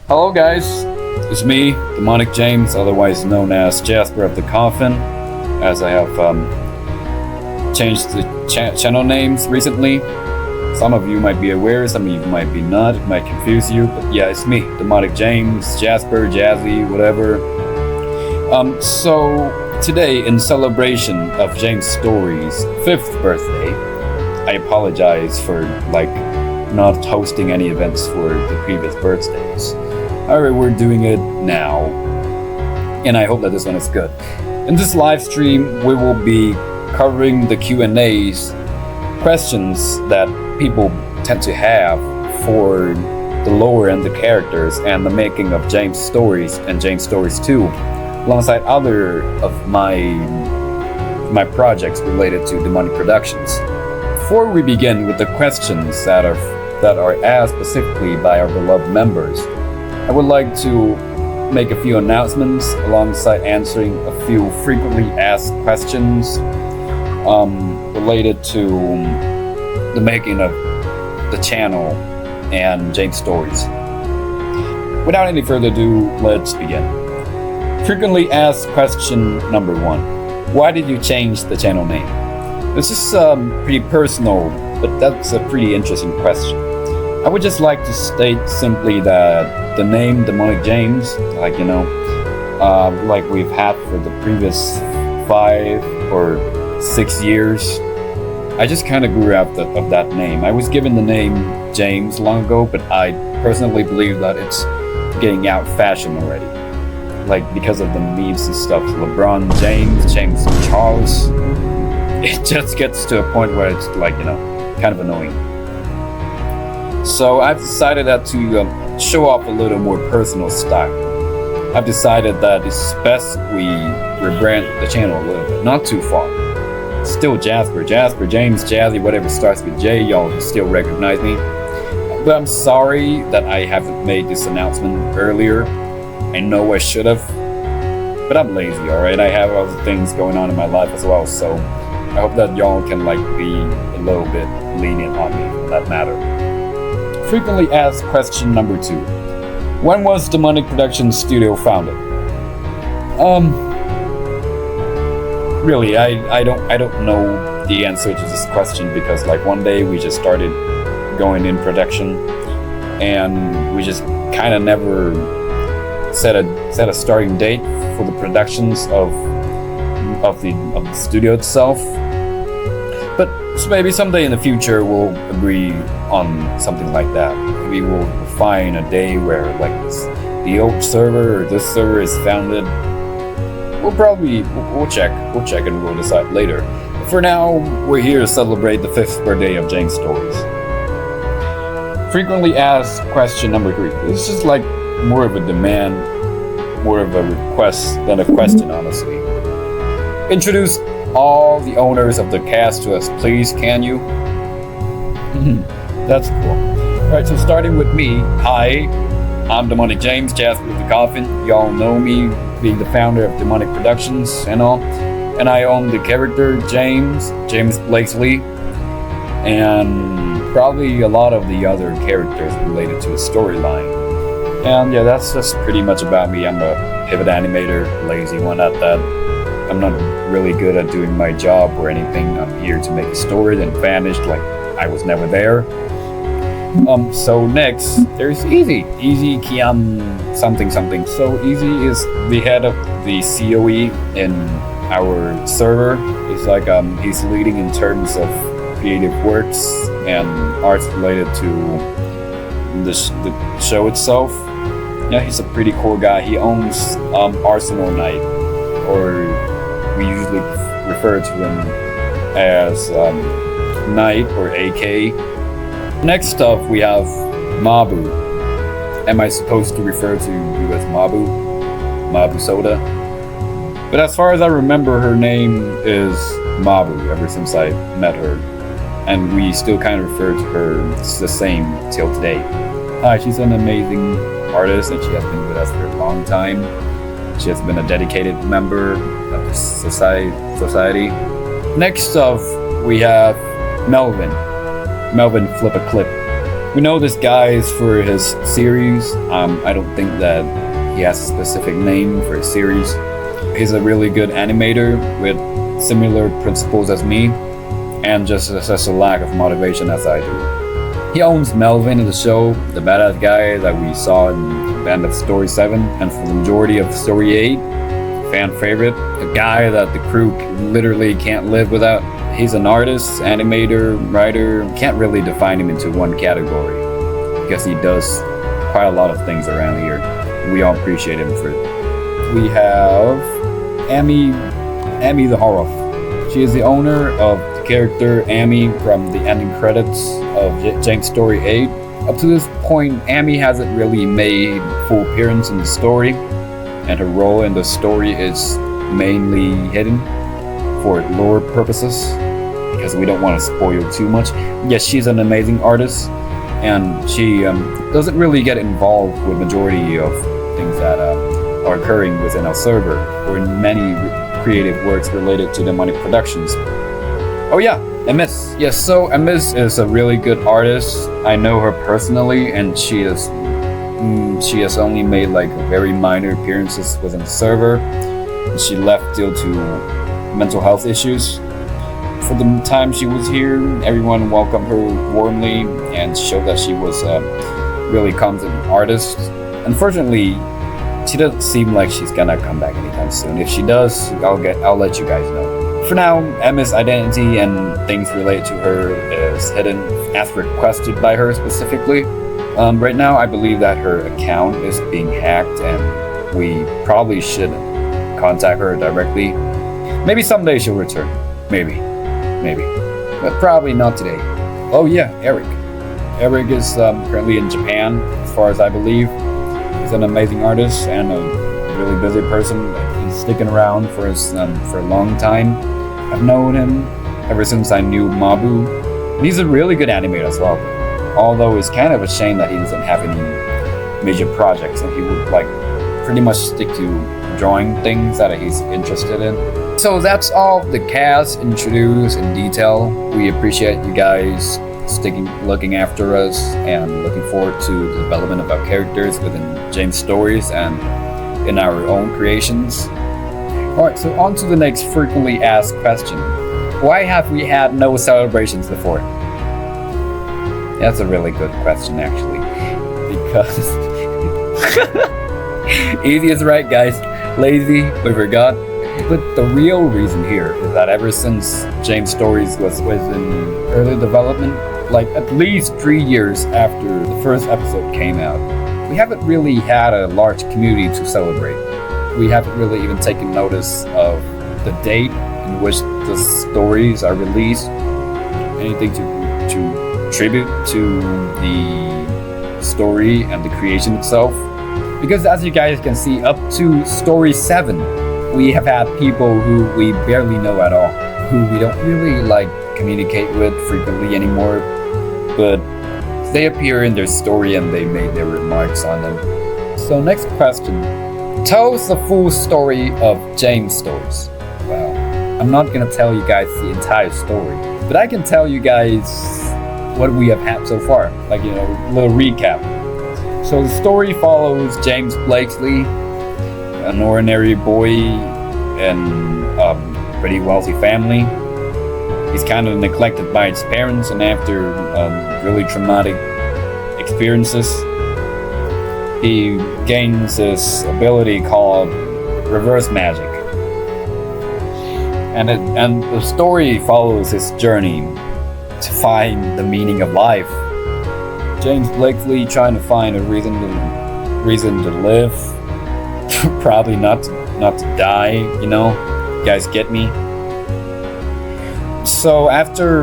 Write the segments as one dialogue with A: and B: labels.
A: Hello guys, it's me, Demonic James, otherwise known as Jasper of the Coffin, as I have changed the channel names recently. Some of you might be aware, some of you might be not, it might confuse you, but yeah, it's me, Demonic James, Jasper, Jazzy, whatever. So today, in celebration of James Story's 5th birthday, I apologize for not hosting any events for the previous birthdays. However, we're doing it now, and I hope that this one is good. In this live stream, we will be covering the Q&As, questions that people tend to have for the lore and the characters and the making of James Stories and James Stories 2, alongside other of my projects related to DemonicProductions. Before we begin with the questions that are asked specifically by our beloved members, I would like to make a few announcements alongside answering a few frequently asked questions related to the making of the channel and James Stories. Without any further ado, let's begin. Frequently asked question number 1. Why did you change the channel name? This is pretty personal, but that's a pretty interesting question. I would just like to state simply that the name Demonic James, like we've had for the previous 5 or 6 years, I just kind of grew out of that name. I was given the name James long ago, but I personally believe that it's getting out of fashion already. Because of the memes and stuff, LeBron James, James Charles, it just gets to a point where it's kind of annoying. So I've decided that to show off a little more personal style. I've decided that it's best we rebrand the channel a little bit, not too far. Still Jasper, James, Jazzy, whatever starts with J, y'all still recognize me. But I'm sorry that I haven't made this announcement earlier. I know I should have, but I'm lazy, alright? I have other things going on in my life as well, so I hope that y'all can be a little bit lenient on me for that matter. Frequently asked question number 2. When was DemonicProductions Studio founded? Really, I don't know the answer to this question because one day we just started going in production and we just kind of never set a starting date for the productions of the studio itself. But maybe someday in the future we'll agree on something like that. Maybe we'll find a day where the old server or this server is founded. We'll check and we'll decide later. But for now, we're here to celebrate the 5th birthday of James Stories. Frequently asked question number 3. It's just more of a demand, more of a request than a question, honestly. Introduce all the owners of the cast to us, please, can you? That's cool. Alright, so starting with me, hi, I'm Demonic James, Jasper of the Coffin. Y'all know me, being the founder of DemonicProductions and all. And I own the character James Blakesley, and probably a lot of the other characters related to the storyline. And yeah, that's just pretty much about me. I'm a pivot animator, lazy one at that. I'm not really good at doing my job or anything. I'm here to make a story, then vanished I was never there. So next, there's Easy Kiam something. So Easy is the head of the COE in our server. It's he's leading in terms of creative works and arts related to the show itself. Yeah, he's a pretty cool guy. He owns Arsenal Knight, or we usually refer to him as Knight or AK. Next up, we have Mabu. Am I supposed to refer to you as Mabu? Mabu Soda? But as far as I remember, her name is Mabu ever since I met her. And we still kind of refer to her the same till today. She's an amazing artist and she has been with us for a long time. She has been a dedicated member of the society. Next up, we have Melvin. Melvin Flip a Clip. We know this guy is for his series. I don't think that he has a specific name for his series. He's a really good animator with similar principles as me, and just has a lack of motivation as I do. He owns Melvin in the show, the badass guy that we saw in the end of Story 7, and for the majority of Story 8, fan favorite, a guy that the crew literally can't live without. He's an artist, animator, writer. Can't really define him into one category because he does quite a lot of things around here. We all appreciate him for it. We have Amy the Horror. She is the owner of the character Amy from the ending credits of James Story 8. Up to this point, Amy hasn't really made full appearance in the story, and her role in the story is mainly hidden for lore purposes, because we don't want to spoil too much. Yes, she's an amazing artist, and she doesn't really get involved with majority of things that are occurring within our server, or in many creative works related to DemonicProductions. Oh yeah, MS. Yes, so MS is a really good artist. I know her personally, and she has only made like very minor appearances within the server. She left due to mental health issues. For the time she was here, everyone welcomed her warmly and showed that she was a really competent artist. Unfortunately, she doesn't seem like she's gonna come back anytime soon. If she does, I'll let you guys know. For now, Emma's identity and things related to her is hidden as requested by her specifically. Right now, I believe that her account is being hacked, and we probably should contact her directly. Maybe someday she'll return. Maybe. But probably not today. Oh yeah, Eric. Eric is currently in Japan, as far as I believe. He's an amazing artist and a really busy person. He's sticking around for a long time. I've known him ever since I knew Mabu. And he's a really good animator as well. Although it's kind of a shame that he doesn't have any major projects, and he would like pretty much stick to drawing things that he's interested in. So that's all the cast introduced in detail. We appreciate you guys looking after us, and looking forward to the development of our characters within James Stories and in our own creations. Alright, so on to the next frequently asked question. Why have we had no celebrations before? That's a really good question, actually. Because easy is right, guys. Lazy, we forgot. But the real reason here is that ever since James Stories was in early development, like at least 3 years after the first episode came out, we haven't really had a large community to celebrate. We haven't really even taken notice of the date in which the stories are released, anything to tribute to the story and the creation itself. Because as you guys can see, up to Story 7, we have had people who we barely know at all, who we don't really like communicate with frequently anymore, but they appear in their story and they made their remarks on them. So next question. Tell us the full story of James Stories. Well, I'm not gonna tell you guys the entire story, but I can tell you guys what we have had so far, like, a little recap. So the story follows James Blakely, an ordinary boy in a pretty wealthy family. He's kind of neglected by his parents, and after really traumatic experiences, he gains this ability called reverse magic. And the story follows his journey to find the meaning of life. James Blakely trying to find a reason to live. Probably not to die, You guys get me? So after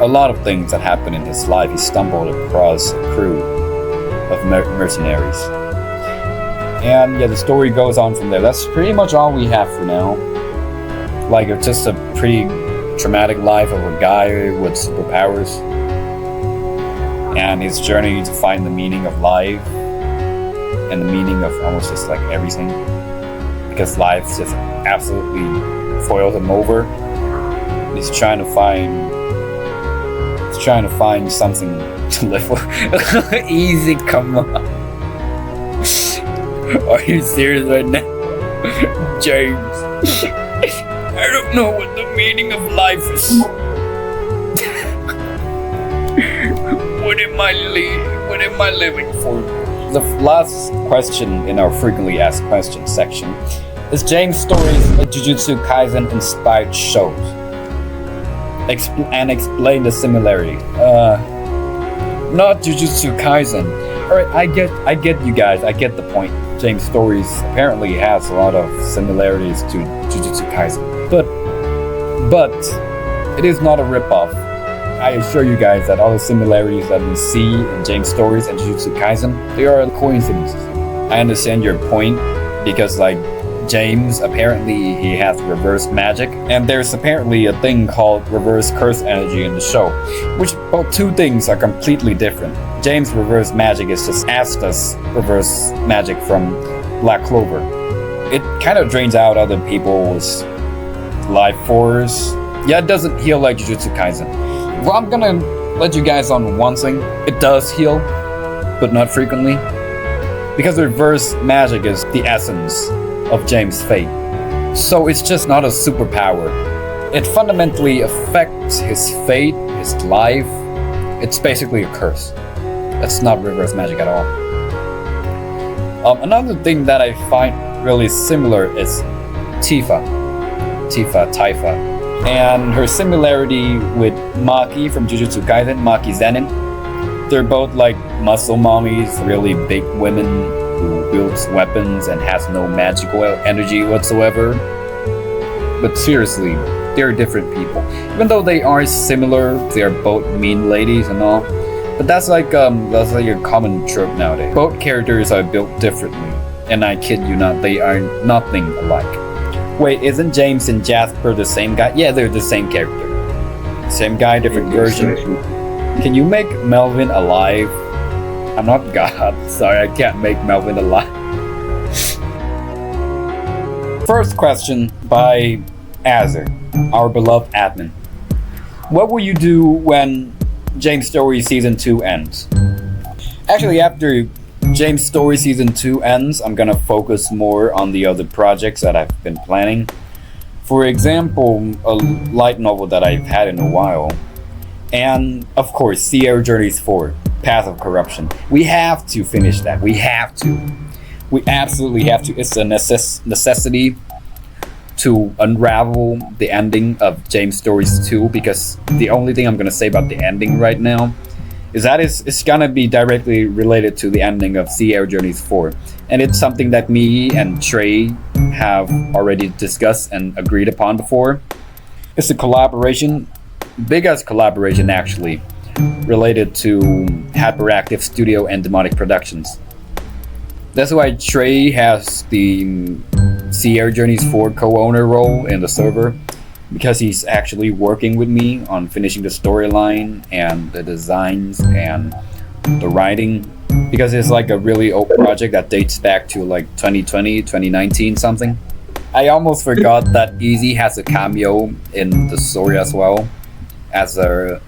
A: a lot of things that happened in his life, he stumbled across a crew of mercenaries. And yeah, the story goes on from there. That's pretty much all we have for now. Like, it's just a pretty traumatic life of a guy with superpowers, and his journey to find the meaning of life and the meaning of almost just like everything, because life just absolutely foiled him over. He's trying just trying to find something to live for. Easy, come on. Are you serious right now? James, I don't know what the meaning of life is. What am I living for? The last question in our frequently asked questions section is James' stories a Jujutsu Kaisen inspired shows? And explain the similarity. Not Jujutsu Kaisen. Alright, I get you guys, I get the point. James' stories apparently has a lot of similarities to Jujutsu Kaisen. But it is not a ripoff. I assure you guys that all the similarities that we see in James' stories and Jujutsu Kaisen, they are coincidences. I understand your point, because like James, apparently he has reverse magic, and there's apparently a thing called reverse curse energy in the show, which both two things are completely different. James' reverse magic is just Asta's reverse magic from Black Clover. It kind of drains out other people's life force. Yeah, it doesn't heal like Jujutsu Kaisen. Well, I'm gonna let you guys on one thing. It does heal, but not frequently. Because reverse magic is the essence of James' fate. So it's just not a superpower. It fundamentally affects his fate, his life. It's basically a curse. That's not reverse magic at all. Another thing that I find really similar is Tifa, and her similarity with Maki from Jujutsu Kaisen, Maki Zenin. They're both like muscle mommies, really big women who wields weapons and has no magical energy whatsoever. But seriously, they're different people. Even though they are similar, they are both mean ladies and all. But that's like a common trope nowadays. Both characters are built differently, and I kid you not, they are nothing alike. Wait, isn't James and Jasper the same guy? Yeah, they're the same character. Same guy, different version. Can you make Melvin alive? I'm not God. Sorry, I can't make Melvin alive. First question by Azir, our beloved admin. What will you do when James' Story Season 2 ends? Actually, after James' Story Season 2 ends, I'm gonna focus more on the other projects that I've been planning. For example, a light novel that I've had in a while. And, of course, Sierra Journeys 4, Path of Corruption. We have to finish that. We have to. We absolutely have to. It's a necessity to unravel the ending of James' Stories 2, because the only thing I'm gonna say about the ending right now is that it's gonna be directly related to the ending of Sierra Journeys 4. And it's something that me and Trey have already discussed and agreed upon before. It's a collaboration, biggest collaboration actually, related to Hyperactive Studio and DemonicProductions. That's why Trey has the Sierra Journeys 4 co-owner role in the server, because he's actually working with me on finishing the storyline and the designs and the writing, because it's like a really old project that dates back to like 2020, 2019 something. I almost forgot that Easy has a cameo in the story as well, as a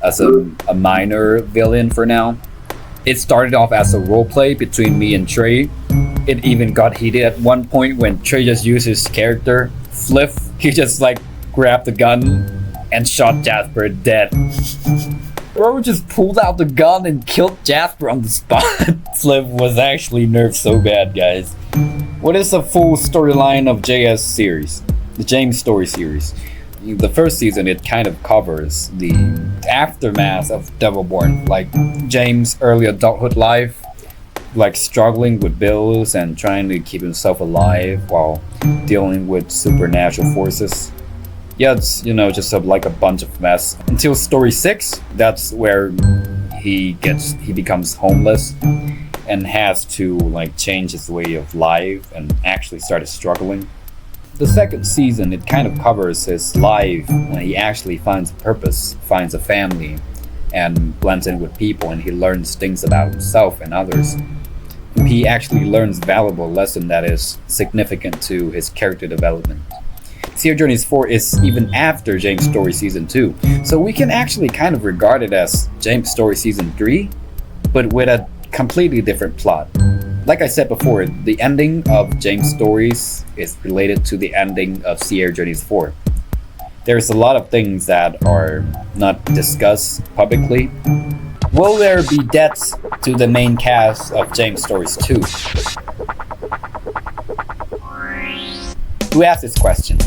A: minor villain for now. It started off as a roleplay between me and Trey. It even got heated at one point when Trey just used his character, Fliff. He just like grabbed the gun and shot Jasper dead. Bro just pulled out the gun and killed Jasper on the spot. Fliff was actually nerfed so bad, guys. What is the full storyline of JS series? The James Story series. The first season, it kind of covers the aftermath of Devilborn, like James' early adulthood life, like struggling with bills and trying to keep himself alive while dealing with supernatural forces. Yeah, it's, you know, just like a bunch of mess. Until story 6, that's where he becomes homeless and has to like change his way of life and actually started struggling. The second season, it kind of covers his life when he actually finds a purpose, finds a family, and blends in with people, and he learns things about himself and others. He actually learns valuable lesson that is significant to his character development. Sierra Journeys 4 is even after James' Story Season 2. So we can actually kind of regard it as James' Story Season 3, but with a completely different plot. Like I said before, the ending of James' Stories is related to the ending of Sierra Journeys 4. There's a lot of things that are not discussed publicly. Will there be deaths to the main cast of James' Stories 2? Who asked this question?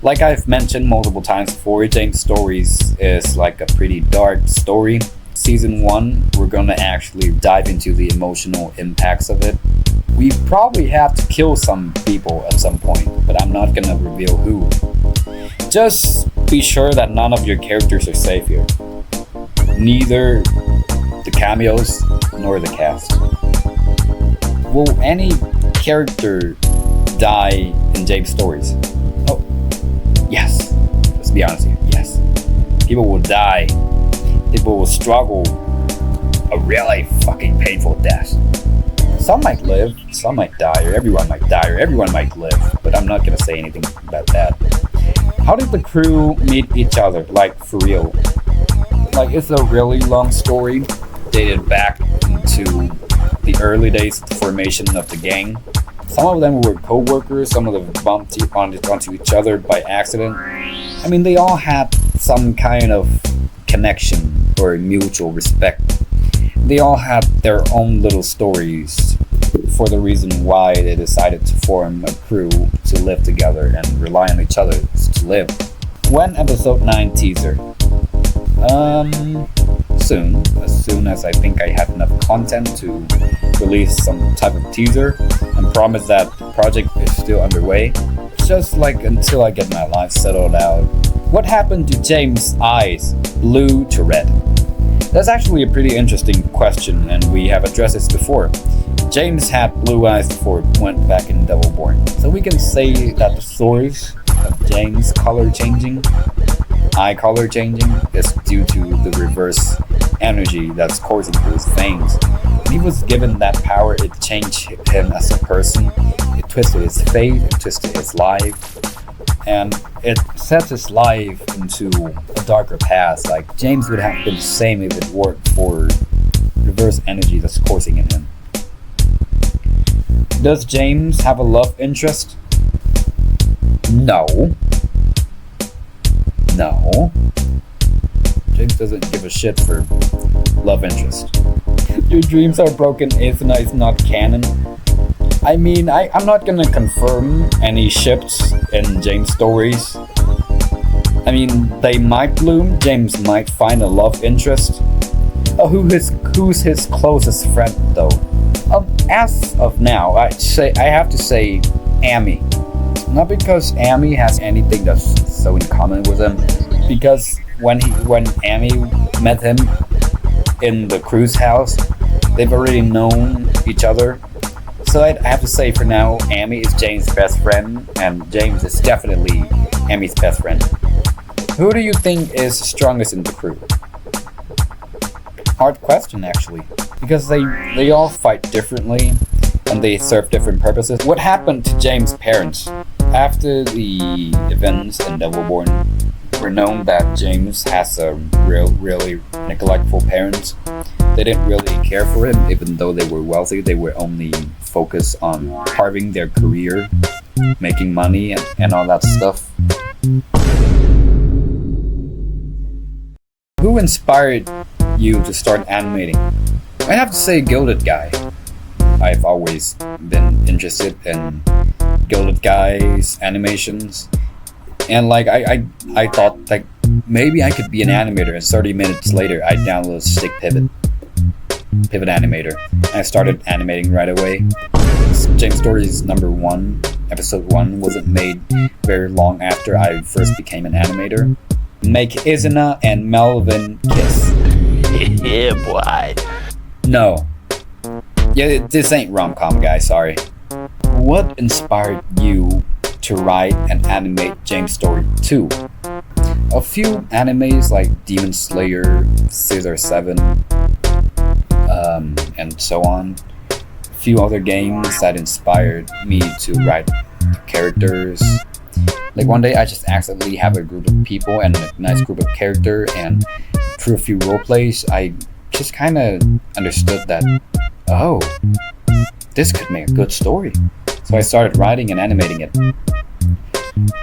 A: Like I've mentioned multiple times before, James' Stories is like a pretty dark story. Season 1, we're gonna actually dive into the emotional impacts of it. We probably have to kill some people at some point, but I'm not gonna reveal who. Just be sure that none of your characters are safe here. Neither the cameos nor the cast. Will any character die in James' Stories? Oh, yes. Let's be honest here. Yes. People will die. People will struggle a really fucking painful death. Some might live, some might die, or everyone might die, or everyone might live, but I'm not gonna say anything about that. How did the crew meet each other? Like, for real? Like, it's a really long story, dated back into the early days of the formation of the gang. Some of them were co-workers, some of them bumped onto each other by accident. I mean, they all had some kind of connection or mutual respect. They all had their own little stories for the reason why they decided to form a crew to live together and rely on each other to live. When episode 9 teaser? Soon. As soon as I think I have enough content to release some type of teaser and promise that the project is still underway. Just like until I get my life settled out. What happened to James' eyes, blue to red? That's actually a pretty interesting question, and we have addressed this before. James had blue eyes before he went back in Devilborn. So we can say that the source of James' color changing, eye color changing, is due to the reverse energy that's coursing through his veins. When he was given that power, it changed him as a person. It twisted his fate, it twisted his life, and it sets his life into a darker path. Like, James would have been the same if it weren't for reverse energy that's coursing in him. Does James have a love interest? No. No. James doesn't give a shit for love interest. Your dreams are broken, Athena is not canon. I mean, I'm not gonna confirm any ships in James' stories. I mean, they might bloom, James might find a love interest. Who's his closest friend though? As of now, I have to say Amy. Not because Amy has anything that's so in common with him, because when Amy met him in the cruise house, they've already known each other. So I have to say for now, Amy is James' best friend, and James is definitely Amy's best friend. Who do you think is strongest in the crew? Hard question, actually, because they all fight differently and they serve different purposes. What happened to James' parents? After the events in Devilborn, we're known that James has a really neglectful parents. They didn't really care for him, even though they were wealthy. They were only focused on carving their career, making money, and all that stuff. Who inspired you to start animating? I have to say Gilded Guy. I've always been interested in Gilded Guy's animations, and like I thought like maybe I could be an animator, and 30 minutes later I downloaded Stick Pivot Animator, and I started animating right away. James' Stories number 1, episode 1 wasn't made very long after I first became an animator. Make Izina and Melvin kiss.
B: Yeah, boy.
A: No. Yeah, this ain't rom-com, guys, sorry. What inspired you to write and animate James' Story 2? A few animes like Demon Slayer, Scissor 7, and so on. A few other games that inspired me to write the characters Like one day I just accidentally have a group of people and a nice group of character, and through a few role plays, I just kind of understood that, oh, this could make a good story. So I started writing and animating it.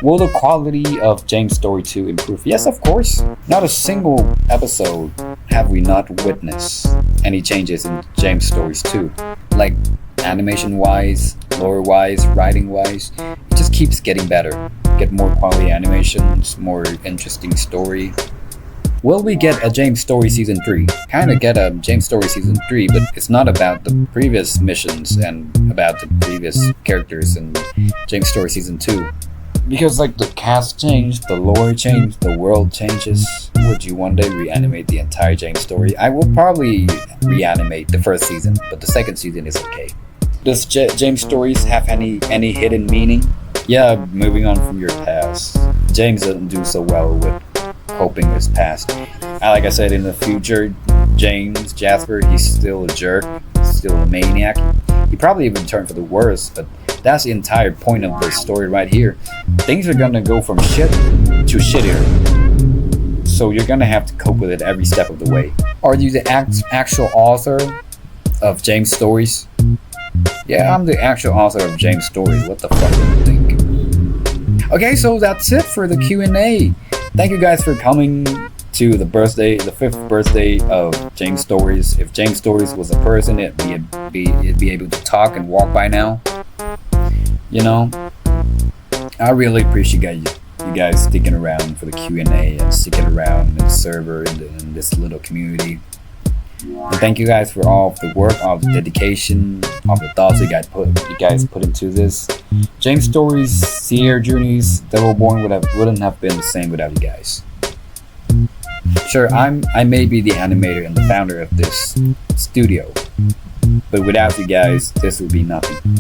A: Will the quality of James' story 2 improve? Yes, of course. Not a single episode have we not witnessed any changes in James' stories 2. Like animation-wise, lore-wise, writing-wise, it just keeps getting better. Get more quality animations, more interesting story. Will we get a James Story Season 3? Kinda get a James Story Season 3, but it's not about the previous missions and about the previous characters in James Story Season 2. Because like the cast changed, the lore changed, the world changes. Would you one day reanimate the entire James story? I will probably reanimate the first season, but the second season is okay. Does James stories have any hidden meaning? Yeah, moving on from your past. James doesn't do so well with coping with his past. Like I said, in the future, James Jasper, he's still a jerk, still a maniac. He probably even turned for the worse, but that's the entire point of this story right here. Things are gonna go from shit to shittier. So you're gonna have to cope with it every step of the way. Are you the actual author of James Stories? Yeah, I'm the actual author of James Stories. What the fuck do you think? Okay, so that's it for the Q&A. Thank you guys for coming to the 5th birthday of James Stories. If James Stories was a person, it'd be able to talk and walk by now. You know, I really appreciate you guys sticking around for the Q&A and sticking around in the server in this little community. And thank you guys for all of the work, all the dedication, all the thoughts you guys put into this. James Stories, Sierra Journeys, Devilborn wouldn't have been the same without you guys. Sure, I may be the animator and the founder of this studio, but without you guys, this would be nothing.